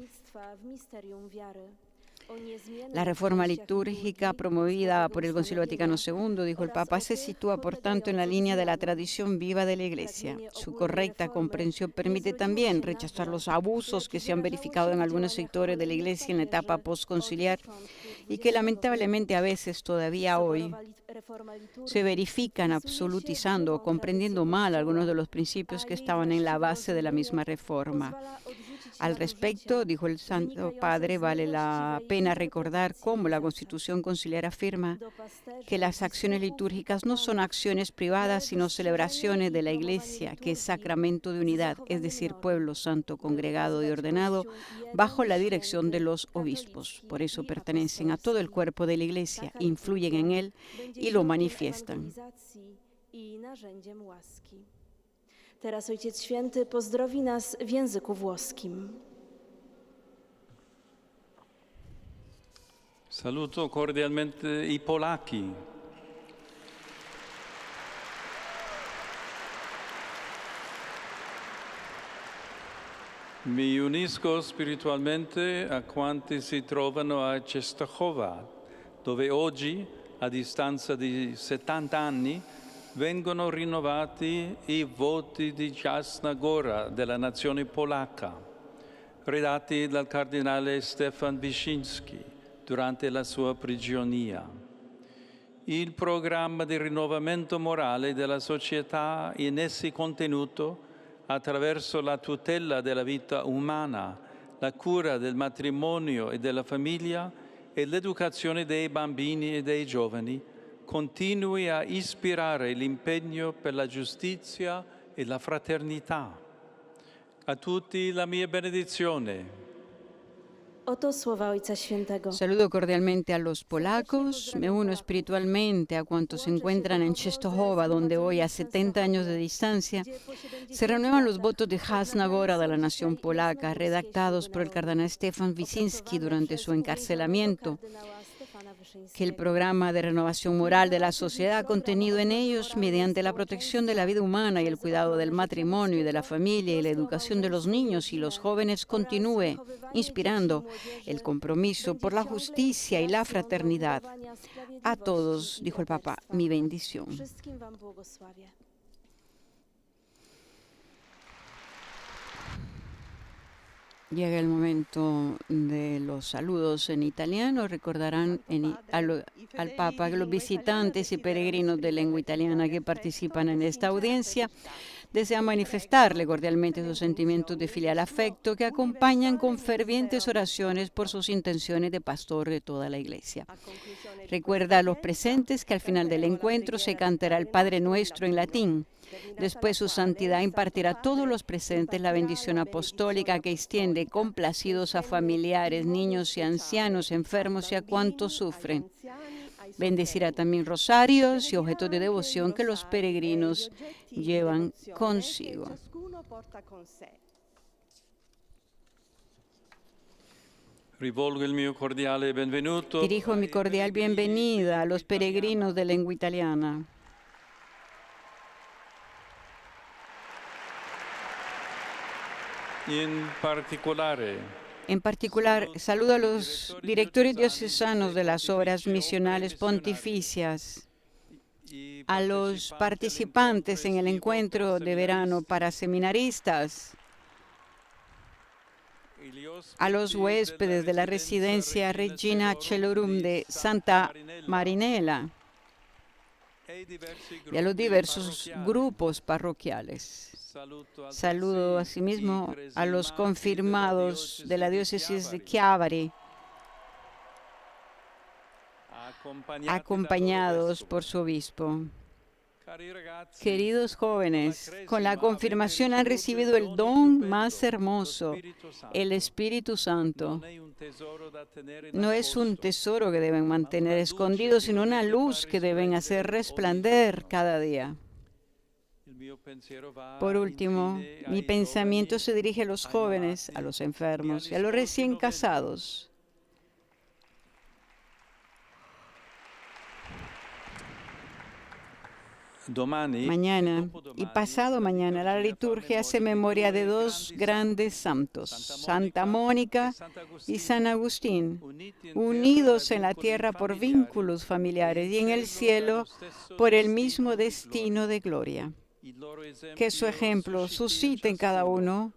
La reforma litúrgica promovida por el Concilio Vaticano II, dijo el Papa, se sitúa por tanto en la línea de la tradición viva de la Iglesia. Su correcta comprensión permite también rechazar los abusos que se han verificado en algunos sectores de la Iglesia en la etapa postconciliar y que lamentablemente a veces todavía hoy se verifican absolutizando o comprendiendo mal algunos de los principios que estaban en la base de la misma reforma. Al respecto, dijo el Santo Padre, vale la pena recordar cómo la Constitución Conciliar afirma que las acciones litúrgicas no son acciones privadas, sino celebraciones de la Iglesia, que es sacramento de unidad, es decir, pueblo santo, congregado y ordenado, bajo la dirección de los obispos. Por eso pertenecen a todo el cuerpo de la Iglesia, influyen en él y lo manifiestan. Teraz Ojciec Święty pozdrowi nas w języku włoskim. Saluto cordialmente i polacchi. Mi unisco spiritualmente a quanti si trovano a Czestochowa, dove oggi, a distanza di 70 anni, vengono rinnovati i voti di Jasna Góra della nazione polacca, redatti dal cardinale Stefan Wyszynski durante la sua prigionia. Il programma di rinnovamento morale della società in essi contenuto attraverso la tutela della vita umana, la cura del matrimonio e della famiglia e l'educazione dei bambini e dei giovani, continui a ispirare l'impegno per la giustizia e la fraternità. A tutti la mia benedizione. Oto słowa Ojca Świętego. Saludo cordialmente a los polacos, me uno espiritualmente a cuantos se encuentran en Czestochowa, donde hoy a 70 años de distancia se renuevan los votos de Jasna Góra de la nación polaca, redactados por el cardenal Stefan Wyszynski durante su encarcelamiento. Que el programa de renovación moral de la sociedad contenido en ellos mediante la protección de la vida humana y el cuidado del matrimonio y de la familia y la educación de los niños y los jóvenes continúe inspirando el compromiso por la justicia y la fraternidad. A todos, dijo el Papa, mi bendición. Llega el momento de los saludos en italiano. Recordarán al Papa que los visitantes y peregrinos de lengua italiana que participan en esta audiencia desean manifestarle cordialmente sus sentimientos de filial afecto que acompañan con fervientes oraciones por sus intenciones de pastor de toda la Iglesia. Recuerda a los presentes que al final del encuentro se cantará el Padre Nuestro en latín. Después su santidad impartirá a todos los presentes la bendición apostólica que extiende complacidos a familiares, niños y ancianos, enfermos y a cuantos sufren. Bendecirá también rosarios y objetos de devoción que los peregrinos llevan consigo. Dirijo mi cordial bienvenida a los peregrinos de lengua italiana. En particular, saludo a los directores diocesanos de las obras misionales pontificias, a los participantes en el encuentro de verano para seminaristas, a los huéspedes de la residencia Regina Celorum de Santa Marinella y a los diversos grupos parroquiales. Saludo asimismo a los confirmados de la diócesis de Chiavari, acompañados por su obispo. Queridos jóvenes, con la confirmación han recibido el don más hermoso, el Espíritu Santo. No es un tesoro que deben mantener escondido, sino una luz que deben hacer resplandecer cada día. Por último, mi pensamiento se dirige a los jóvenes, a los enfermos y a los recién casados. Mañana y pasado mañana la liturgia hace memoria de dos grandes santos, Santa Mónica y San Agustín, unidos en la tierra por vínculos familiares y en el cielo por el mismo destino de gloria. Que su ejemplo suscite en cada uno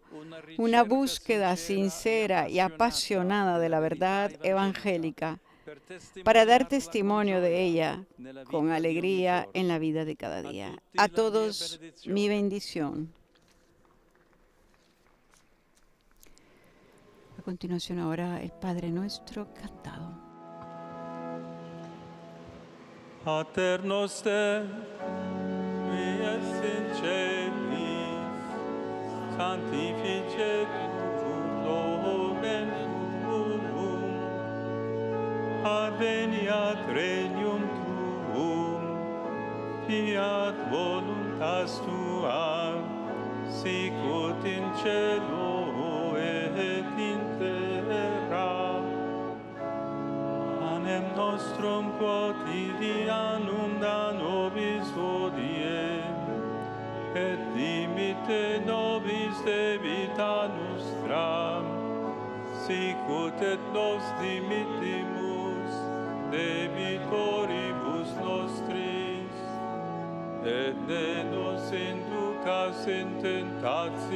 una búsqueda sincera y apasionada de la verdad evangélica, para dar testimonio de ella con alegría en la vida de cada día. A todos, mi bendición. A continuación ahora el Padre Nuestro cantado. Pater noster, qui es in celis, sanctificetur nomen tuum, adveniat regnum tuum, fiat voluntas tua, sicut in cielo et in terra. Panem nostrum quotidianum da nobis hodie, et dimitte nobis debita nostra, nostra, sic ut et nos dimittimus debitoribus nostris, et ne nos inducas in tentationem,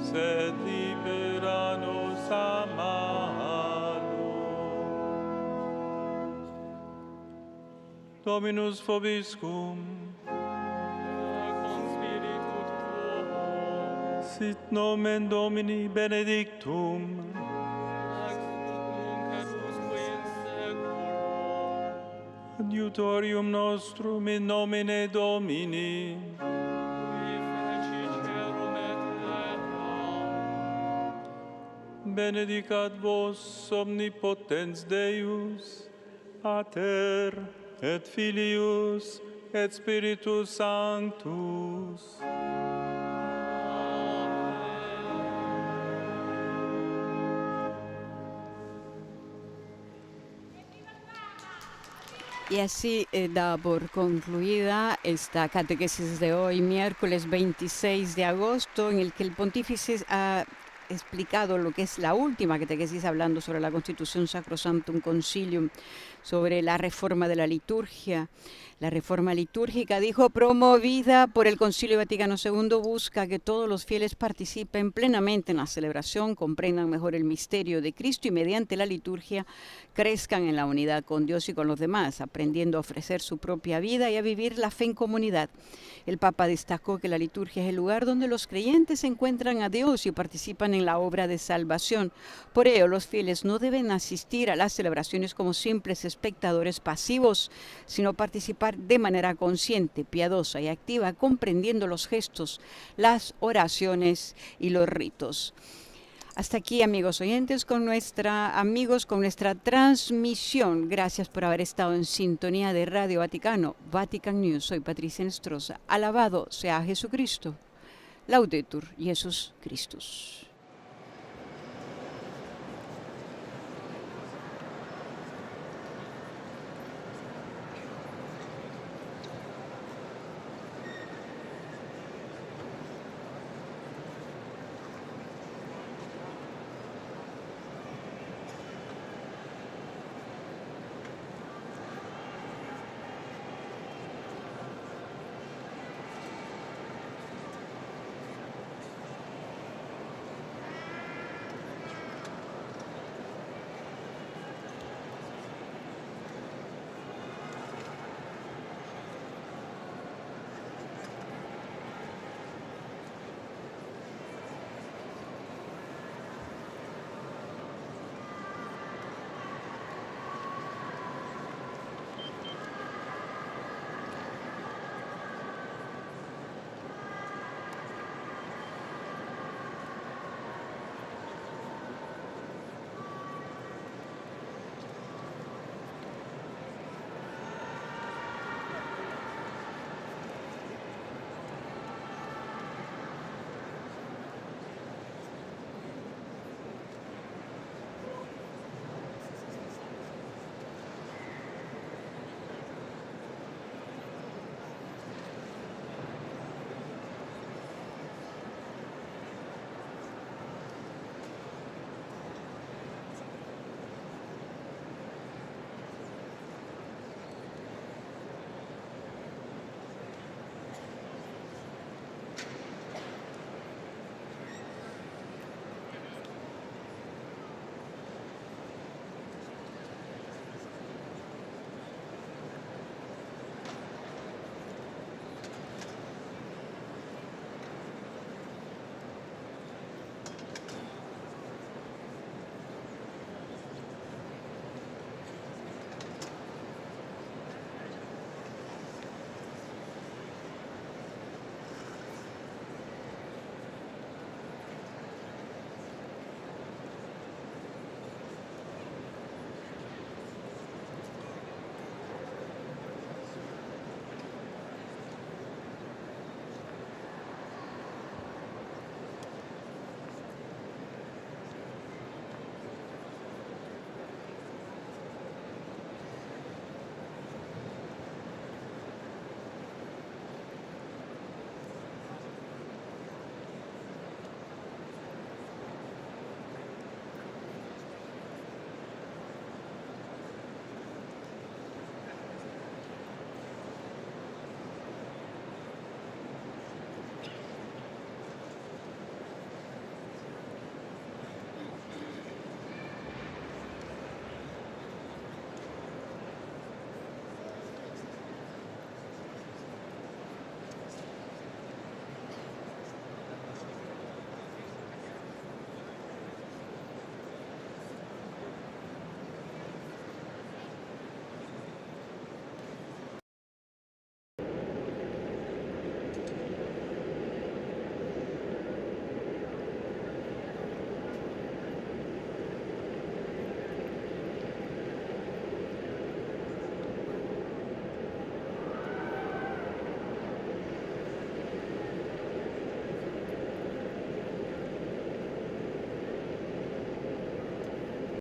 sed libera nos a malo. Dominus vobiscum. Sit nomen Domini benedictum. Adiutorium nostrum in nomine Domini. Benedicat vos omnipotens Deus, Pater et Filius et Spiritus Sanctus. Y así da por concluida esta catequesis de hoy, miércoles 26 de agosto, en el que el pontífice ha explicado lo que es la última catequesis, hablando sobre la Constitución Sacrosanctum Concilium, sobre la reforma de la liturgia. La reforma litúrgica, dijo, promovida por el Concilio Vaticano II, busca que todos los fieles participen plenamente en la celebración, comprendan mejor el misterio de Cristo y mediante la liturgia crezcan en la unidad con Dios y con los demás, aprendiendo a ofrecer su propia vida y a vivir la fe en comunidad. El Papa destacó que la liturgia es el lugar donde los creyentes encuentran a Dios y participan en la obra de salvación. Por ello, los fieles no deben asistir a las celebraciones como simples espectadores pasivos, sino participar de manera consciente, piadosa y activa, comprendiendo los gestos, las oraciones y los ritos. Hasta aquí, amigos oyentes, con nuestra transmisión. Gracias por haber estado en sintonía de Radio Vaticano, Vatican News. Soy Patricia Nestroza. Alabado sea Jesucristo. Laudetur Jesus Christus.